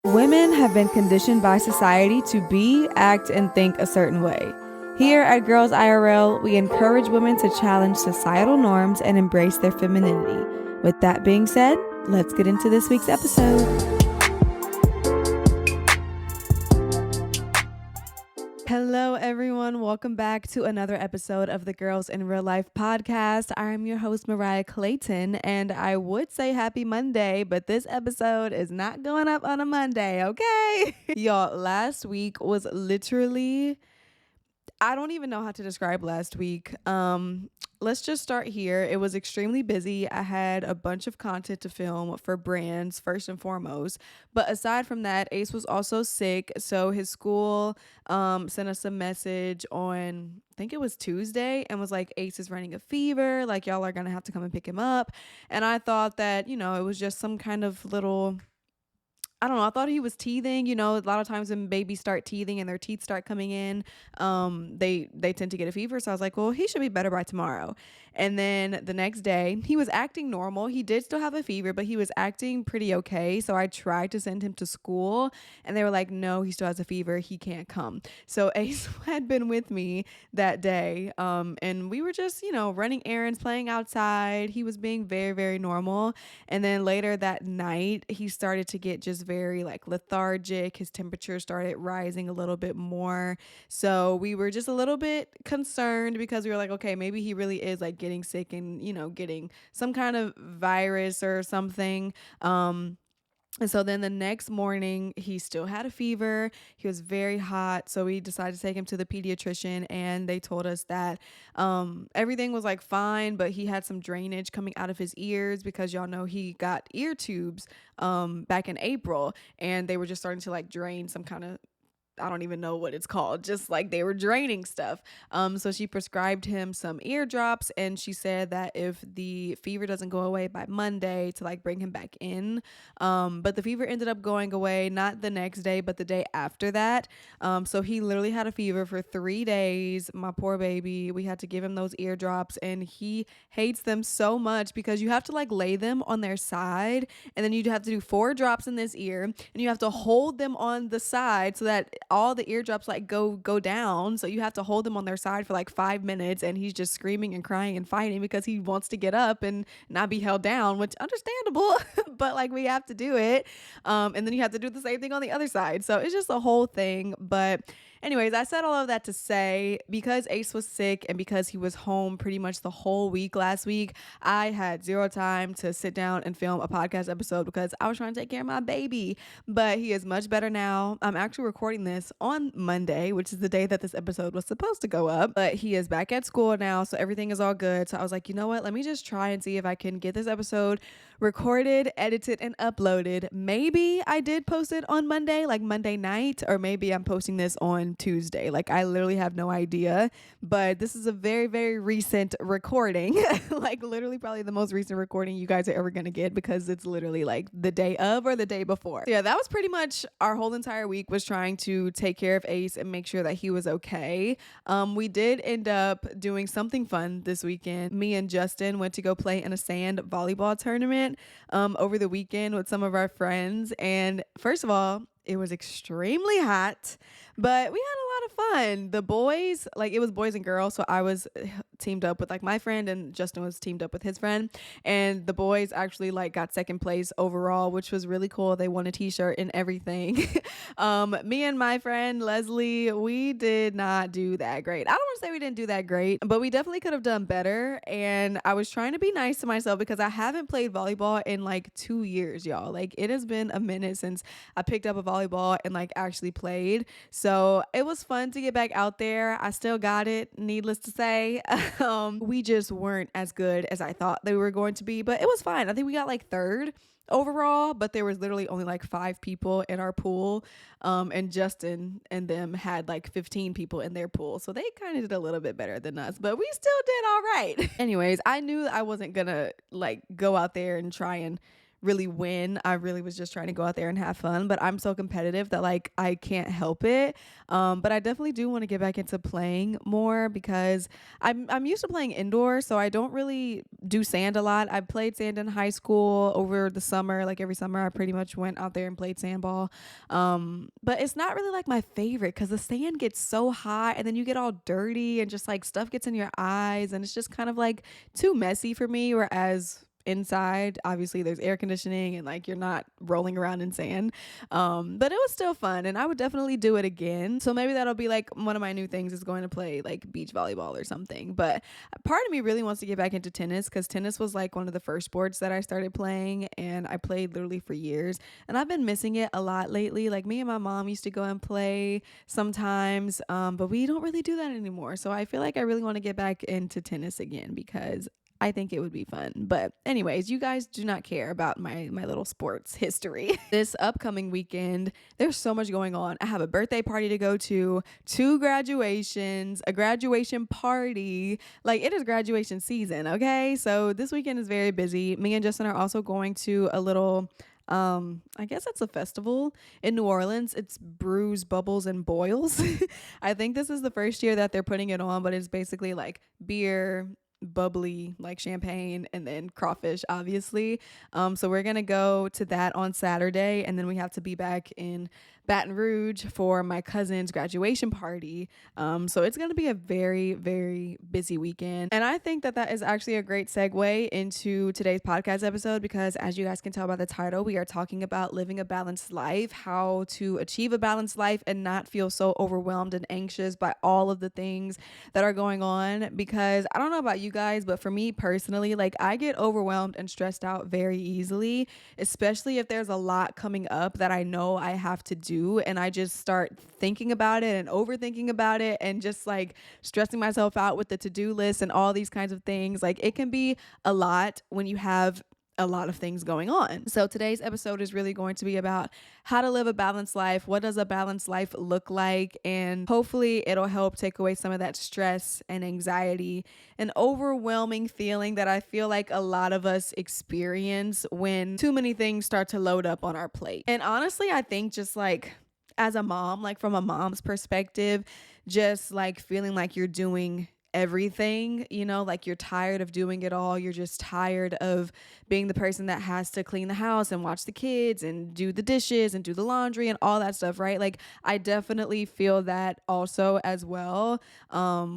Women have been conditioned by society to be, act, and think a certain way. Here at Girls IRL, we encourage women to challenge societal norms and embrace their femininity. With that being said, let's get into this week's episode. Hello, everyone. Welcome back to another episode of the Girls in Real Life podcast. I'm your host, Mariah Clayton, and I would say happy Monday, but this episode is not going up on a Monday, okay? Y'all, last week was literally, I don't even know how to describe last week. Let's just start here. It was extremely busy. I had a bunch of content to film for brands, first and foremost. But aside from that, Ace was also sick. So his school sent us a message on, I think it was Tuesday, and was like, Ace is running a fever. Like, y'all are going to have to come and pick him up. And I thought that, it was just some kind of little, I don't know. I thought he was teething. A lot of times when babies start teething and their teeth start coming in, they tend to get a fever. So I was like, well, he should be better by tomorrow. And then the next day, he was acting normal. He did still have a fever, but he was acting pretty okay. So I tried to send him to school, and they were like, no, he still has a fever. He can't come. So Ace had been with me that day, and we were just, running errands, playing outside. He was being very, very normal. And then later that night, he started to get just very like lethargic. His temperature started rising a little bit more. So we were just a little bit concerned because we were like, okay, maybe he really is like getting sick and, getting some kind of virus or something. And so then the next morning, he still had a fever. He was very hot. So we decided to take him to the pediatrician, and they told us that everything was like fine, but he had some drainage coming out of his ears because y'all know he got ear tubes back in April, and they were just starting to like drain some kind of, I don't even know what it's called, just like they were draining stuff. So she prescribed him some ear drops, and she said that if the fever doesn't go away by Monday, to like bring him back in. But the fever ended up going away, not the next day, but the day after that. So he literally had a fever for 3 days. My poor baby, we had to give him those ear drops, and he hates them so much because you have to like lay them on their side, and then you have to do 4 drops in this ear, and you have to hold them on the side so that all the eardrops like go down. So you have to hold them on their side for like 5 minutes, and he's just screaming and crying and fighting because he wants to get up and not be held down, which understandable, but like we have to do it. And then you have to do the same thing on the other side. So it's just a whole thing. But anyways, I said all of that to say, because Ace was sick and because he was home pretty much the whole week last week, I had zero time to sit down and film a podcast episode because I was trying to take care of my baby. But he is much better now. I'm actually recording this on Monday, which is the day that this episode was supposed to go up. But he is back at school now, so everything is all good. So I was like, you know what? Let me just try and see if I can get this episode recorded, edited, and uploaded. Maybe I did post it on Monday, like Monday night, or maybe I'm posting this on Tuesday. Like, I literally have no idea, but this is a very, very recent recording. Like, literally probably the most recent recording you guys are ever gonna get, because it's literally like the day of or the day before. So yeah, that was pretty much our whole entire week, was trying to take care of Ace and make sure that he was okay. We did end up doing something fun this weekend. Me and Justin went to go play in a sand volleyball tournament over the weekend with some of our friends. And first of all, it was extremely hot, but we had a lot of fun. The boys, like, it was boys and girls. So I was teamed up with like my friend, and Justin was teamed up with his friend. And the boys actually like got second place overall, which was really cool. They won a t-shirt and everything. Me and my friend Leslie, we did not do that great. I don't want to say we didn't do that great, but we definitely could have done better. And I was trying to be nice to myself because I haven't played volleyball in like 2 years, y'all. Like, it has been a minute since I picked up a volleyball and like actually played. So it was fun to get back out there. I still got it, needless to say. We just weren't as good as I thought they were going to be, but it was fine. I think we got like third overall, but there was literally only like 5 people in our pool, and Justin and them had like 15 people in their pool, so they kind of did a little bit better than us, but we still did all right. Anyways, I knew I wasn't gonna like go out there and try and really win. I really was just trying to go out there and have fun, but I'm so competitive that like I can't help it. But I definitely do want to get back into playing more because I'm used to playing indoor, so I don't really do sand a lot. I played sand in high school over the summer. Like every summer I pretty much went out there and played sandball. But it's not really like my favorite because the sand gets so hot and then you get all dirty and just like stuff gets in your eyes and it's just kind of like too messy for me. Whereas inside obviously there's air conditioning and like you're not rolling around in sand, but it was still fun and I would definitely do it again. So maybe that'll be like one of my new things is going to play like beach volleyball or something. But part of me really wants to get back into tennis because tennis was like one of the first sports that I started playing and I played literally for years and I've been missing it a lot lately. Like me and my mom used to go and play sometimes, but we don't really do that anymore. So I feel like I really want to get back into tennis again because I think it would be fun. But anyways, you guys do not care about my little sports history. This upcoming weekend, there's so much going on. I have a birthday party to go to, 2 graduations, a graduation party. Like it is graduation season, okay? So this weekend is very busy. Me and Justin are also going to a little I guess it's a festival in New Orleans. It's Brews, Bubbles, and Boils. I think this is the first year that they're putting it on, but it's basically like beer, bubbly like champagne, and then crawfish obviously. So we're gonna go to that on Saturday and then we have to be back in Baton Rouge for my cousin's graduation party. So it's gonna be a very, very busy weekend, and I think that that is actually a great segue into today's podcast episode because as you guys can tell by the title, we are talking about living a balanced life, how to achieve a balanced life and not feel so overwhelmed and anxious by all of the things that are going on. Because I don't know about you guys, but for me personally, like I get overwhelmed and stressed out very easily, especially if there's a lot coming up that I know I have to do and I just start thinking about it and overthinking about it and just like stressing myself out with the to-do list and all these kinds of things. Like it can be a lot when you have a lot of things going on. So today's episode is really going to be about how to live a balanced life. What does a balanced life look like? And hopefully it'll help take away some of that stress and anxiety and overwhelming feeling that I feel like a lot of us experience when too many things start to load up on our plate. And honestly, I think just like as a mom, like from a mom's perspective, just like feeling like you're doing everything, you know, like you're tired of doing it all. You're just tired of being the person that has to clean the house and watch the kids and do the dishes and do the laundry and all that stuff, right? Like I definitely feel that also as well,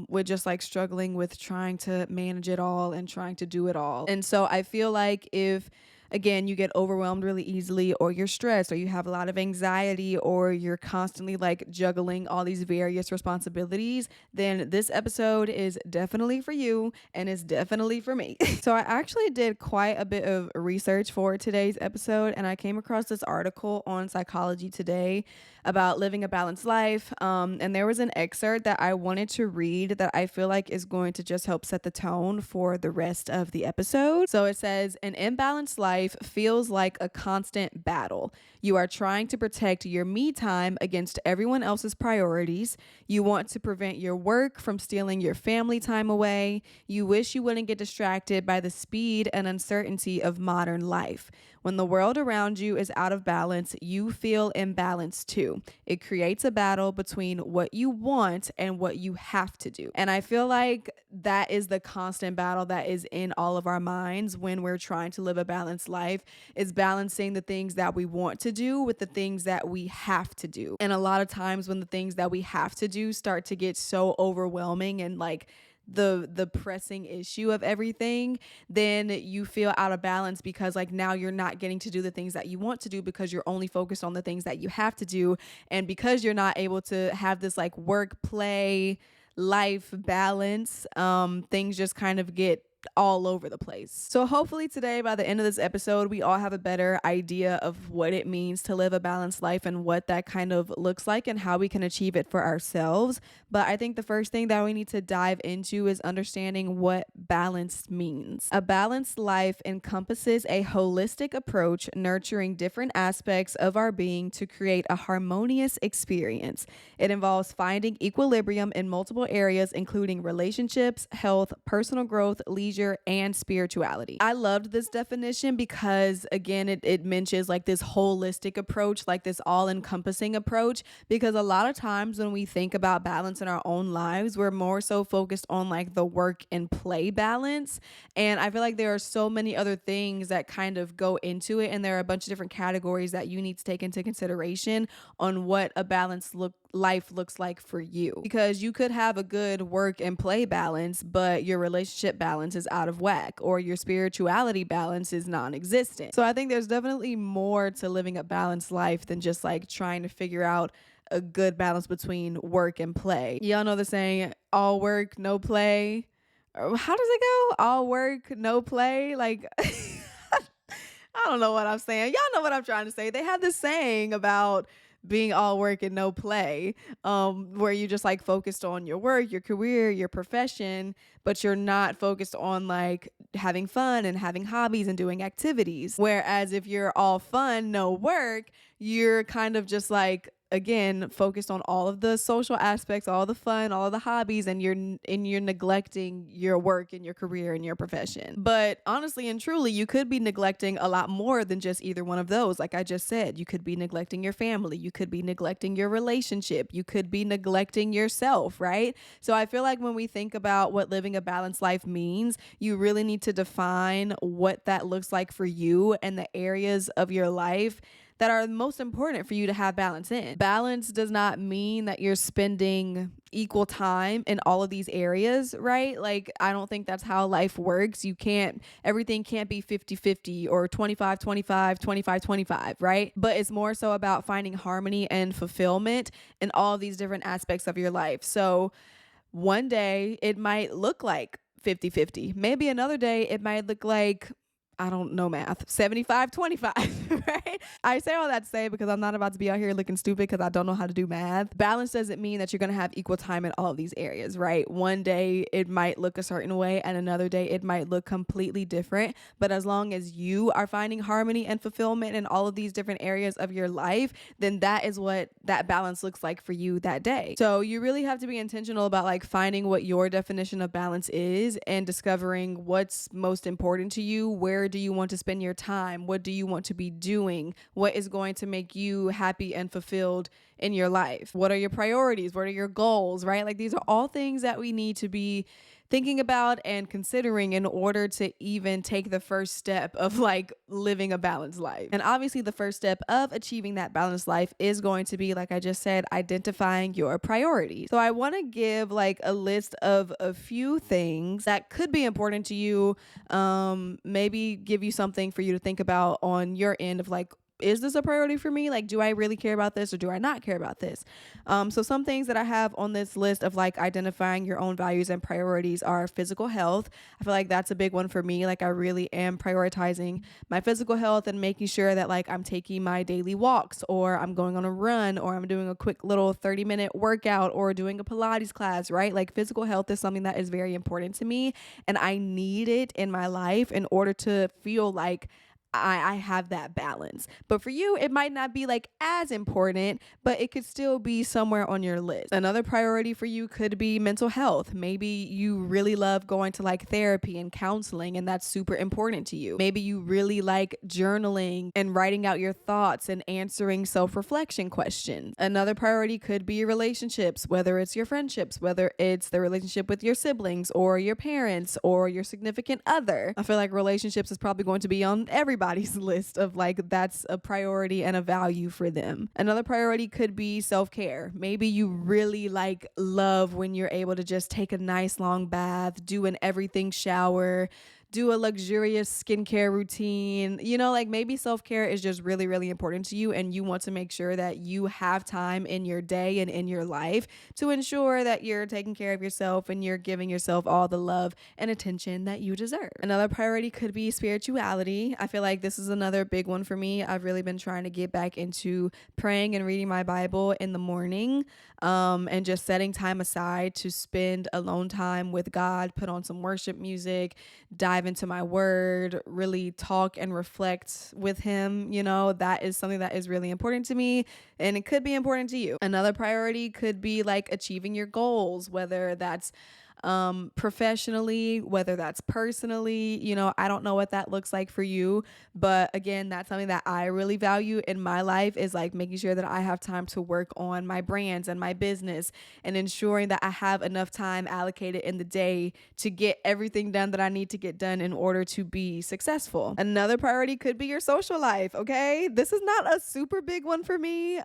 with just like struggling with trying to manage it all and trying to do it all. And so I feel like if again, you get overwhelmed really easily, or you're stressed, or you have a lot of anxiety, or you're constantly like juggling all these various responsibilities, then this episode is definitely for you and it's definitely for me. So I actually did quite a bit of research for today's episode and I came across this article on Psychology Today about living a balanced life. And there was an excerpt that I wanted to read that I feel like is going to just help set the tone for the rest of the episode. So it says, an imbalanced life feels like a constant battle. You are trying to protect your me time against everyone else's priorities. You want to prevent your work from stealing your family time away. You wish you wouldn't get distracted by the speed and uncertainty of modern life. When the world around you is out of balance, you feel imbalanced too. It creates a battle between what you want and what you have to do. And I feel like that is the constant battle that is in all of our minds when we're trying to live a balanced life, is balancing the things that we want to do with the things that we have to do. And a lot of times when the things that we have to do start to get so overwhelming and like the pressing issue of everything, then you feel out of balance because like now you're not getting to do the things that you want to do because you're only focused on the things that you have to do. And because you're not able to have this like work, play, life balance, things just kind of get all over the place. So hopefully today, by the end of this episode, we all have a better idea of what it means to live a balanced life and what that kind of looks like and how we can achieve it for ourselves. But I think the first thing that we need to dive into is understanding what balance means. A balanced life encompasses a holistic approach nurturing different aspects of our being to create a harmonious experience. It involves finding equilibrium in multiple areas, including relationships, health, personal growth, leisure, leisure, and spirituality. I loved this definition because, again, it mentions like this holistic approach, like this all-encompassing approach, because a lot of times when we think about balance in our own lives, we're more so focused on like the work and play balance. And I feel like there are so many other things that kind of go into it, and there are a bunch of different categories that you need to take into consideration on what a balanced life looks like for you. Because you could have a good work and play balance, but your relationship balance is out of whack, or your spirituality balance is non-existent. So I think there's definitely more to living a balanced life than just like trying to figure out a good balance between work and play. Y'all know the saying, all work, no play. How does it go? All work, no play. Like, I don't know what I'm saying. Y'all know what I'm trying to say. They have this saying about being all work and no play, where you just like focused on your work, your career, your profession, but you're not focused on like having fun and having hobbies and doing activities. Whereas if you're all fun, no work, you're kind of just like, again, focused on all of the social aspects, all the fun, all of the hobbies, and you're neglecting your work and your career and your profession. But honestly and truly, you could be neglecting a lot more than just either one of those. Like I just said, you could be neglecting your family, you could be neglecting your relationship, you could be neglecting yourself, right? So I feel like when we think about what living a balanced life means, you really need to define what that looks like for you and the areas of your life that are most important for you to have balance in. Balance does not mean that you're spending equal time in all of these areas, right? Like, I don't think that's how life works. Everything can't be 50-50 or 25-25, 25-25, right? But it's more so about finding harmony and fulfillment in all of these different aspects of your life. So one day it might look like 50-50. Maybe another day it might look like, I don't know math, 75-25, right? I say all that to say because I'm not about to be out here looking stupid because I don't know how to do math. Balance doesn't mean that you're going to have equal time in all of these areas, right? One day it might look a certain way and another day it might look completely different. But as long as you are finding harmony and fulfillment in all of these different areas of your life, then that is what that balance looks like for you that day. So you really have to be intentional about like finding what your definition of balance is and discovering what's most important to you. Where do you want to spend your time? What do you want to be doing? What is going to make you happy and fulfilled in your life? What are your priorities? What are your goals, right? Like, these are all things that we need to be thinking about and considering in order to even take the first step of like living a balanced life. And obviously the first step of achieving that balanced life is going to be, like I just said, identifying your priorities. So I want to give like a list of a few things that could be important to you, maybe give you something for you to think about on your end of like, is this a priority for me? Like, do I really care about this or do I not care about this? So some things that I have on this list of like identifying your own values and priorities are physical health. I feel like that's a big one for me. Like, I really am prioritizing my physical health and making sure that like I'm taking my daily walks, or I'm going on a run, or I'm doing a quick little 30-minute workout, or doing a Pilates class, right? Like, physical health is something that is very important to me, and I need it in my life in order to feel like I have that balance. But for you, it might not be like as important, but it could still be somewhere on your list. Another priority for you could be mental health. Maybe you really love going to like therapy and counseling, and that's super important to you. Maybe you really like journaling and writing out your thoughts and answering self-reflection questions. Another priority could be your relationships, whether it's your friendships, whether it's the relationship with your siblings or your parents or your significant other. I feel like relationships is probably going to be on everybody's list of like, that's a priority and a value for them. Another priority could be self-care. Maybe you really like love when you're able to just take a nice long bath, do an everything shower, do a luxurious skincare routine. You know, like maybe self-care is just really, really important to you, and you want to make sure that you have time in your day and in your life to ensure that you're taking care of yourself and you're giving yourself all the love and attention that you deserve. Another priority could be spirituality. I feel like this is another big one for me. I've really been trying to get back into praying and reading my Bible in the morning, and just setting time aside to spend alone time with God, put on some worship music, dive into my word, really talk and reflect with him. You know, that is something that is really important to me, and it could be important to you. Another priority could be like achieving your goals, whether that's professionally, whether that's personally. I don't know what that looks like for you, but again, that's something that I really value in my life, is like making sure that I have time to work on my brands and my business, and ensuring that I have enough time allocated in the day to get everything done that I need to get done in order to be successful. Another priority could be your social life, okay? This is not a super big one for me,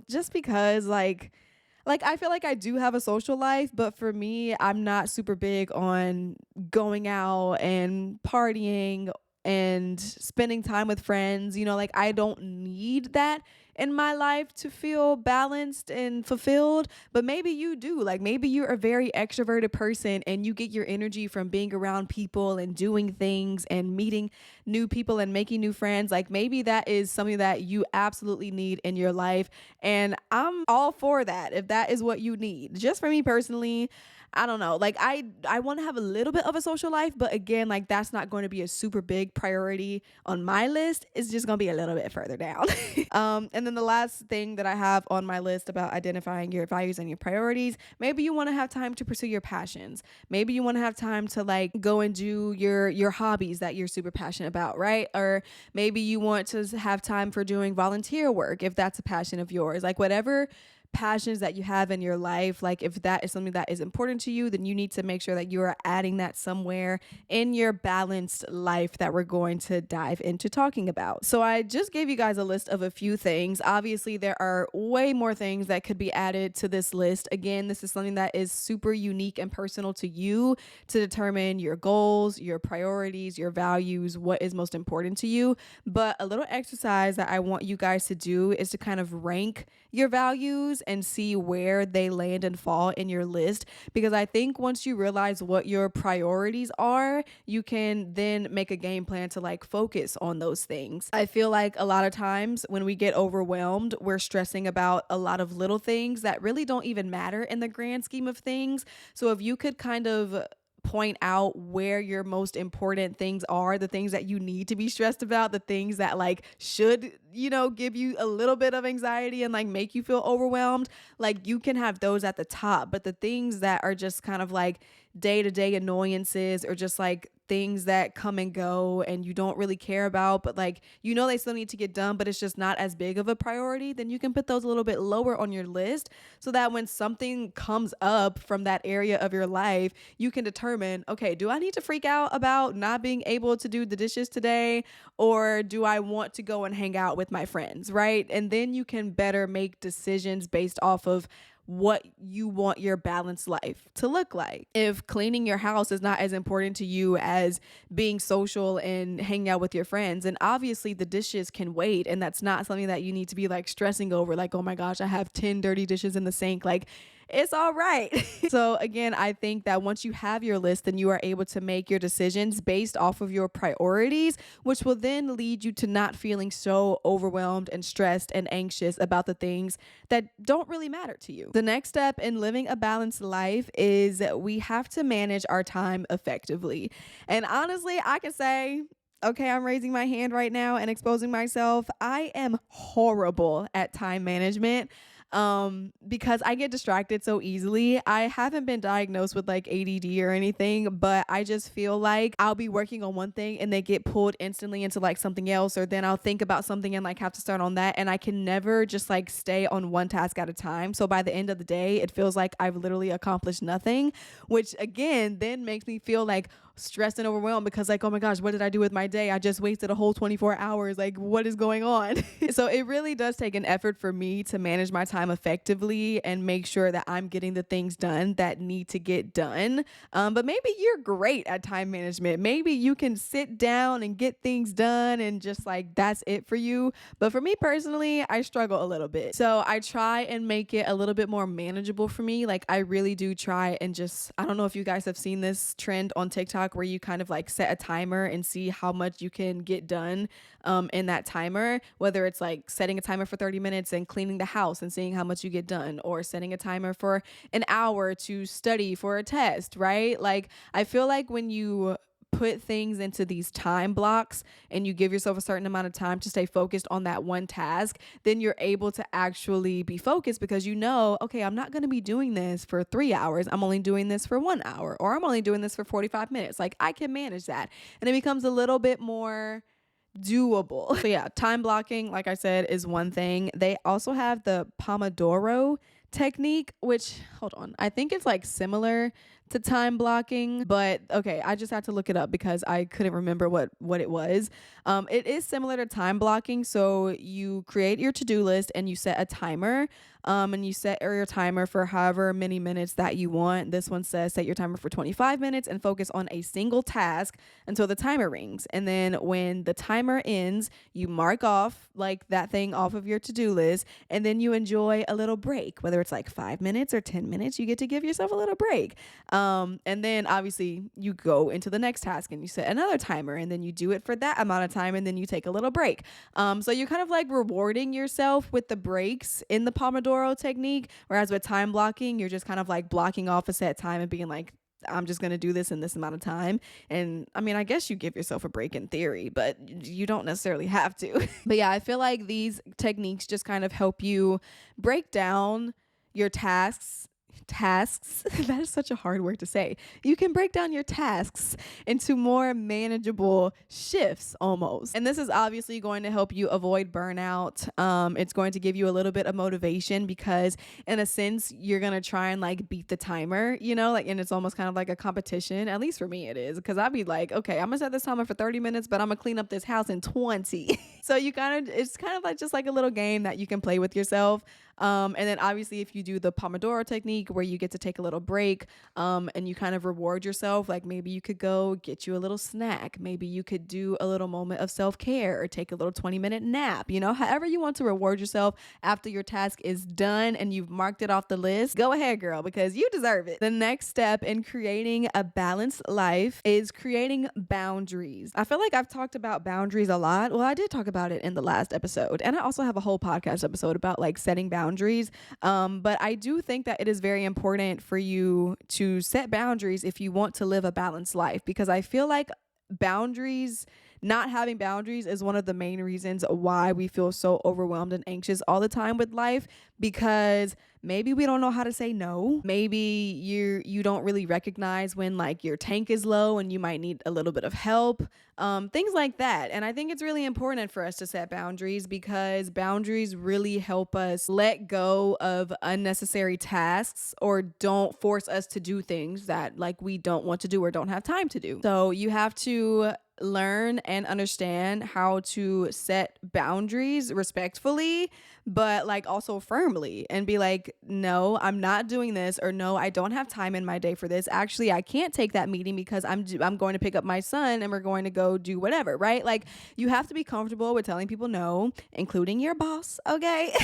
just because I feel like I do have a social life, but for me, I'm not super big on going out and partying and spending time with friends. Like I don't need that in my life to feel balanced and fulfilled, but maybe you do. Like maybe you're a very extroverted person and you get your energy from being around people and doing things and meeting new people and making new friends. Like maybe that is something that you absolutely need in your life. And I'm all for that if that is what you need. Just for me personally, I don't know. Like I want to have a little bit of a social life, but again, like that's not going to be a super big priority on my list. It's just going to be a little bit further down. And then the last thing that I have on my list about identifying your values and your priorities, maybe you want to have time to pursue your passions. Maybe you want to have time to like go and do your hobbies that you're super passionate about, right? Or maybe you want to have time for doing volunteer work if that's a passion of yours. Like whatever passions that you have in your life, like if that is something that is important to you, then you need to make sure that you are adding that somewhere in your balanced life that we're going to dive into talking about. So I just gave you guys a list of a few things. Obviously, there are way more things that could be added to this list. Again, this is something that is super unique and personal to you to determine your goals, your priorities, your values, what is most important to you. But a little exercise that I want you guys to do is to kind of rank your values and see where they land and fall in your list, because I think once you realize what your priorities are, you can then make a game plan to like focus on those things. I feel like a lot of times when we get overwhelmed, we're stressing about a lot of little things that really don't even matter in the grand scheme of things. So if you could kind of point out where your most important things are, the things that you need to be stressed about, the things that like should, give you a little bit of anxiety and like make you feel overwhelmed, like you can have those at the top. But the things that are just kind of like day-to-day annoyances or just like things that come and go and you don't really care about, but like they still need to get done, but it's just not as big of a priority, then you can put those a little bit lower on your list so that when something comes up from that area of your life, you can determine, okay, do I need to freak out about not being able to do the dishes today, or do I want to go and hang out with my friends, right? And then you can better make decisions based off of what you want your balanced life to look like. If cleaning your house is not as important to you as being social and hanging out with your friends, and obviously the dishes can wait, and that's not something that you need to be like stressing over, like, oh my gosh, I have 10 dirty dishes in the sink. Like, it's all right. So again, I think that once you have your list, then you are able to make your decisions based off of your priorities, which will then lead you to not feeling so overwhelmed and stressed and anxious about the things that don't really matter to you. The next step in living a balanced life is we have to manage our time effectively. And honestly, I can say, okay, I'm raising my hand right now and exposing myself. I am horrible at time management. Because I get distracted so easily. I haven't been diagnosed with like ADD or anything, but I just feel like I'll be working on one thing and they get pulled instantly into like something else, or then I'll think about something and like have to start on that, and I can never just like stay on one task at a time. So by the end of the day, it feels like I've literally accomplished nothing, which again then makes me feel like stressed and overwhelmed, because like, oh my gosh, what did I do with my day? I just wasted a whole 24 hours. Like, what is going on? So it really does take an effort for me to manage my time effectively and make sure that I'm getting the things done that need to get done. But maybe you're great at time management. Maybe you can sit down and get things done and just like, that's it for you. But for me personally, I struggle a little bit. So I try and make it a little bit more manageable for me. Like I really do try and just, I don't know if you guys have seen this trend on TikTok where you kind of like set a timer and see how much you can get done in that timer, whether it's like setting a timer for 30 minutes and cleaning the house and seeing how much you get done, or setting a timer for an hour to study for a test, right? Like I feel like when you put things into these time blocks and you give yourself a certain amount of time to stay focused on that one task, then you're able to actually be focused because you know, okay, I'm not going to be doing this for 3 hours. I'm only doing this for 1 hour, or I'm only doing this for 45 minutes. Like, I can manage that. And it becomes a little bit more doable. So yeah, time blocking, like I said, is one thing. They also have the Pomodoro technique, which, hold on, I think it's like similar to time blocking, but okay, I just had to look it up because I couldn't remember what it was. It is similar to time blocking. So you create your to-do list and you set a timer, and you set your timer for however many minutes that you want. This one says set your timer for 25 minutes and focus on a single task until the timer rings. And then when the timer ends, you mark off like that thing off of your to-do list, and then you enjoy a little break, whether it's like 5 minutes or 10 minutes, you get to give yourself a little break. And then obviously you go into the next task and you set another timer, and then you do it for that amount of time, and then you take a little break. So you're kind of like rewarding yourself with the breaks in the Pomodoro technique, whereas with time blocking, you're just kind of like blocking off a set time and being like, I'm just going to do this in this amount of time. And I mean, I guess you give yourself a break in theory, but you don't necessarily have to. But yeah, I feel like these techniques just kind of help you break down your tasks. That is such a hard word to say. You can break down your tasks into more manageable shifts almost. And this is obviously going to help you avoid burnout. It's going to give you a little bit of motivation because in a sense, you're going to try and like beat the timer, you know, like, and it's almost kind of like a competition. At least for me it is, because I'd be like, okay, I'm gonna set this timer for 30 minutes, but I'm gonna clean up this house in 20. So it's kind of like just like a little game that you can play with yourself. And then obviously if you do the Pomodoro technique where you get to take a little break, and you kind of reward yourself, like maybe you could go get you a little snack. Maybe you could do a little moment of self-care or take a little 20-minute nap, you know, however you want to reward yourself after your task is done and you've marked it off the list. Go ahead, girl, because you deserve it. The next step in creating a balanced life is creating boundaries. I feel like I've talked about boundaries a lot. Well, I did talk about it in the last episode, and I also have a whole podcast episode about like setting boundaries. But I do think that it is very important for you to set boundaries if you want to live a balanced life, because I feel like not having boundaries is one of the main reasons why we feel so overwhelmed and anxious all the time with life, because maybe we don't know how to say no. Maybe you don't really recognize when like your tank is low and you might need a little bit of help, things like that. And I think it's really important for us to set boundaries, because boundaries really help us let go of unnecessary tasks, or don't force us to do things that like we don't want to do or don't have time to do. So you have to learn and understand how to set boundaries respectfully, but like also firmly, and be like, no, I'm not doing this, or no, I don't have time in my day for this. Actually, I can't take that meeting because I'm going to pick up my son and we're going to go do whatever, right? Like, you have to be comfortable with telling people no, including your boss, okay?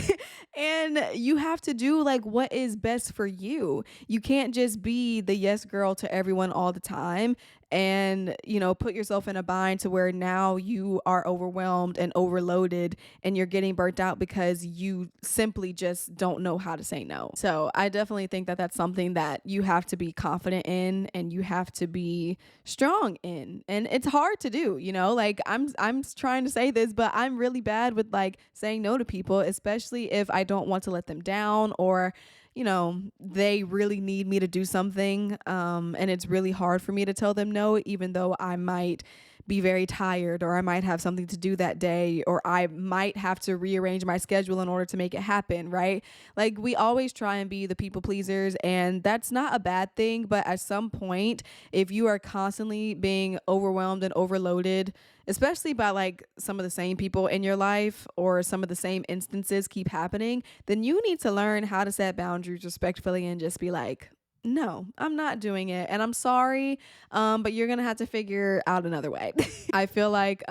And you have to do like what is best for you. You can't just be the yes girl to everyone all the time and, you know, put yourself in a bind to where now you are overwhelmed and overloaded and you're getting burnt out because you simply just don't know how to say no. So I definitely think that that's something that you have to be confident in and you have to be strong in. And it's hard to do, you know, like I'm trying to say this, but I'm really bad with like saying no to people, especially if I don't want to let them down, or you know, they really need me to do something, and it's really hard for me to tell them no, even though I might be very tired, or I might have something to do that day, or I might have to rearrange my schedule in order to make it happen, right? Like, we always try and be the people pleasers, and that's not a bad thing, but at some point, if you are constantly being overwhelmed and overloaded, especially by like some of the same people in your life, or some of the same instances keep happening, then you need to learn how to set boundaries respectfully and just be like, no, I'm not doing it, and I'm sorry, but you're gonna have to figure out another way. I feel like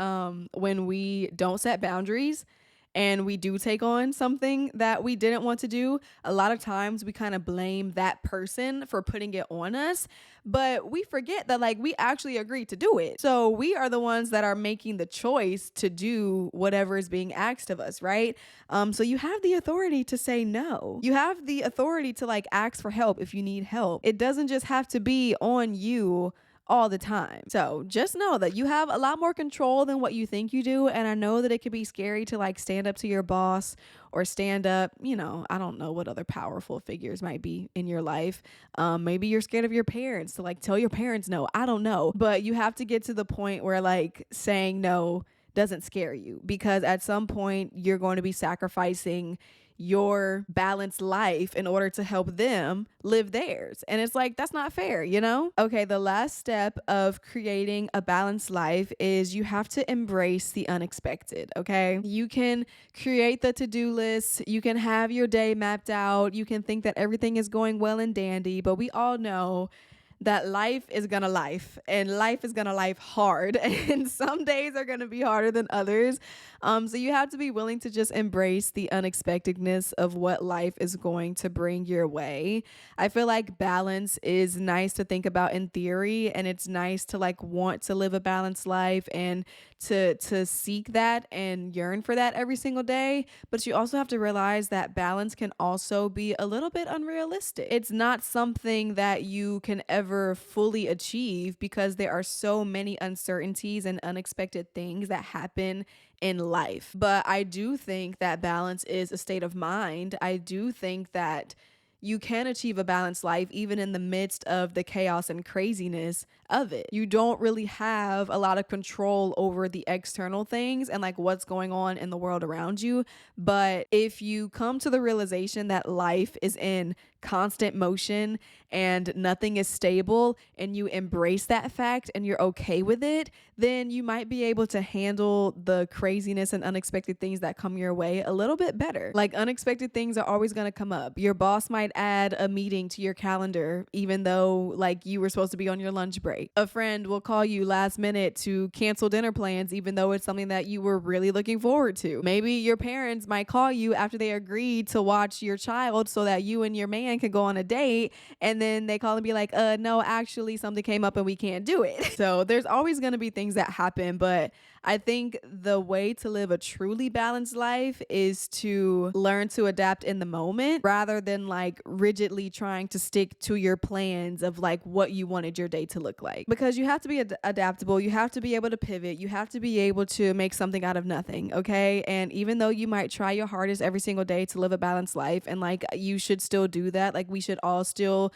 when we don't set boundaries and we do take on something that we didn't want to do, a lot of times we kind of blame that person for putting it on us, but we forget that like we actually agreed to do it. So we are the ones that are making the choice to do whatever is being asked of us, right? So you have the authority to say no. You have the authority to like ask for help if you need help. It doesn't just have to be on you all the time. So just know that you have a lot more control than what you think you do. And I know that it could be scary to like stand up to your boss or stand up, I don't know what other powerful figures might be in your life. Maybe you're scared of your parents to like tell your parents no. I don't know. But you have to get to the point where like saying no doesn't scare you, because at some point you're going to be sacrificing your balanced life in order to help them live theirs. And it's like, that's not fair, Okay, the last step of creating a balanced life is you have to embrace the unexpected, okay? You can create the to-do list, you can have your day mapped out, you can think that everything is going well and dandy, but we all know that life is gonna life, and life is gonna life hard, and some days are gonna be harder than others. So you have to be willing to just embrace the unexpectedness of what life is going to bring your way. I feel like balance is nice to think about in theory, and it's nice to like want to live a balanced life and to seek that and yearn for that every single day. But you also have to realize that balance can also be a little bit unrealistic. It's not something that you can ever fully achieve because there are so many uncertainties and unexpected things that happen in life. But I do think that balance is a state of mind. I do think that you can achieve a balanced life even in the midst of the chaos and craziness of it. You don't really have a lot of control over the external things and like what's going on in the world around you. But if you come to the realization that life is in constant motion and nothing is stable, and you embrace that fact and you're okay with it, then you might be able to handle the craziness and unexpected things that come your way a little bit better. Like, unexpected things are always going to come up. Your boss might add a meeting to your calendar even though like you were supposed to be on your lunch break. A friend will call you last minute to cancel dinner plans even though it's something that you were really looking forward to. Maybe your parents might call you after they agreed to watch your child so that you and your man can go on a date, and then they call and be like, no, actually something came up and we can't do it. So there's always going to be things that happen, but I think the way to live a truly balanced life is to learn to adapt in the moment rather than like rigidly trying to stick to your plans of like what you wanted your day to look like. Because you have to be adaptable, you have to be able to pivot, you have to be able to make something out of nothing, okay? And even though you might try your hardest every single day to live a balanced life, and like you should still do that, like we should all still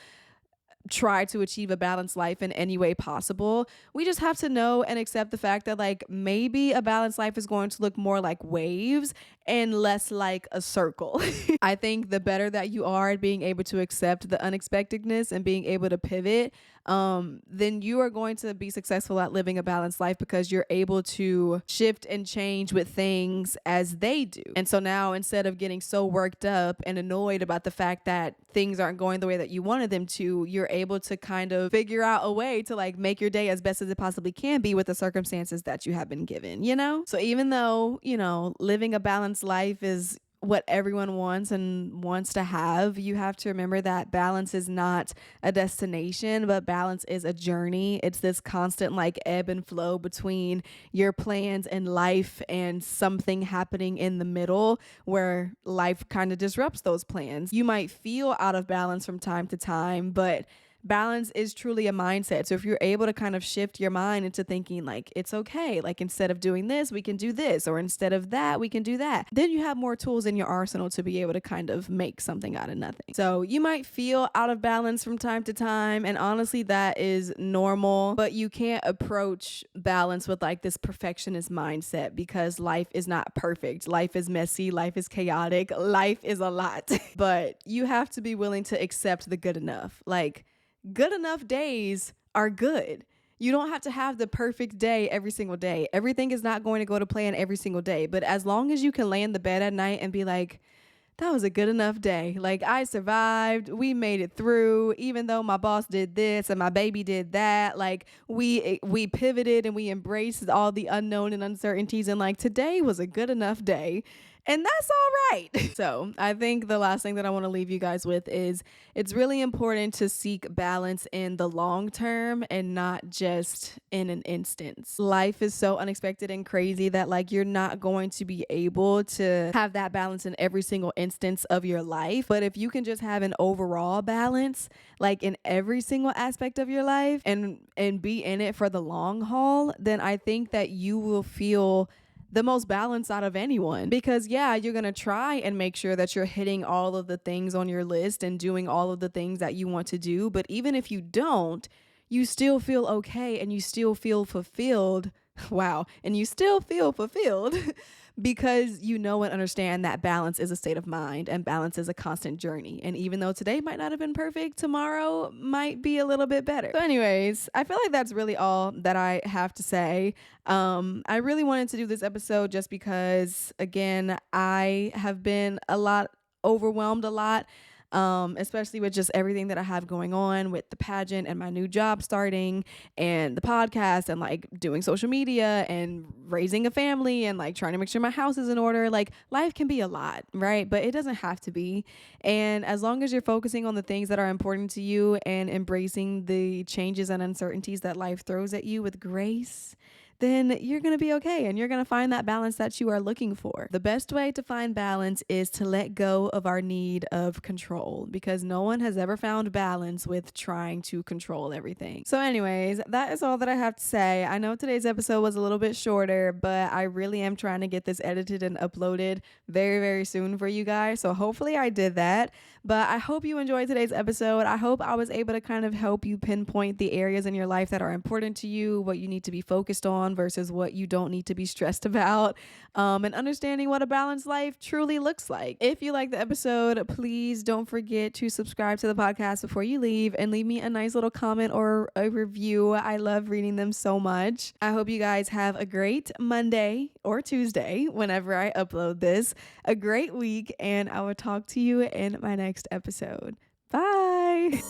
try to achieve a balanced life in any way possible. We just have to know and accept the fact that like maybe a balanced life is going to look more like waves and less like a circle. I think the better that you are at being able to accept the unexpectedness and being able to pivot, then you are going to be successful at living a balanced life because you're able to shift and change with things as they do. And so now, instead of getting so worked up and annoyed about the fact that things aren't going the way that you wanted them to, you're able to kind of figure out a way to like make your day as best as it possibly can be with the circumstances that you have been given, So even though, living a balanced life is what everyone wants and wants to have, you have to remember that balance is not a destination, but balance is a journey. It's this constant like ebb and flow between your plans and life and something happening in the middle where life kind of disrupts those plans. You might feel out of balance from time to time, but balance is truly a mindset. So if you're able to kind of shift your mind into thinking like, it's okay, like instead of doing this, we can do this, or instead of that, we can do that, then you have more tools in your arsenal to be able to kind of make something out of nothing. So you might feel out of balance from time to time, and honestly, that is normal, but you can't approach balance with like this perfectionist mindset because life is not perfect. Life is messy, life is chaotic, life is a lot, but you have to be willing to accept the good enough. Like, good enough days are good. You don't have to have the perfect day every single day. Everything is not going to go to plan every single day. But as long as you can lay in the bed at night and be like, that was a good enough day. Like, I survived. We made it through, even though my boss did this and my baby did that. Like, we pivoted and we embraced all the unknown and uncertainties. And like, today was a good enough day. And that's all right. So I think the last thing that I want to leave you guys with is it's really important to seek balance in the long term and not just in an instance. Life is so unexpected and crazy that like you're not going to be able to have that balance in every single instance of your life. But if you can just have an overall balance, like in every single aspect of your life and be in it for the long haul, then I think that you will feel the most balanced out of anyone. Because yeah, you're going to try and make sure that you're hitting all of the things on your list and doing all of the things that you want to do. But even if you don't, you still feel okay and you still feel fulfilled. Wow. And you still feel fulfilled because you know and understand that balance is a state of mind and balance is a constant journey. And even though today might not have been perfect, tomorrow might be a little bit better. So anyways, I feel like that's really all that I have to say. I really wanted to do this episode just because, again, I have been a lot overwhelmed a lot. Especially with just everything that I have going on with the pageant and my new job starting and the podcast and like doing social media and raising a family and like trying to make sure my house is in order. Like life can be a lot, right? But it doesn't have to be. And as long as you're focusing on the things that are important to you and embracing the changes and uncertainties that life throws at you with grace, then you're going to be okay and you're going to find that balance that you are looking for. The best way to find balance is to let go of our need of control because no one has ever found balance with trying to control everything. So anyways, that is all that I have to say. I know today's episode was a little bit shorter, but I really am trying to get this edited and uploaded very, very soon for you guys. So hopefully I did that. But I hope you enjoyed today's episode. I hope I was able to kind of help you pinpoint the areas in your life that are important to you, what you need to be focused on versus what you don't need to be stressed about, and understanding what a balanced life truly looks like. If you like the episode, please don't forget to subscribe to the podcast before you leave and leave me a nice little comment or a review. I love reading them so much. I hope you guys have a great Monday or Tuesday whenever I upload this, a great week, and I will talk to you in my next episode. Bye.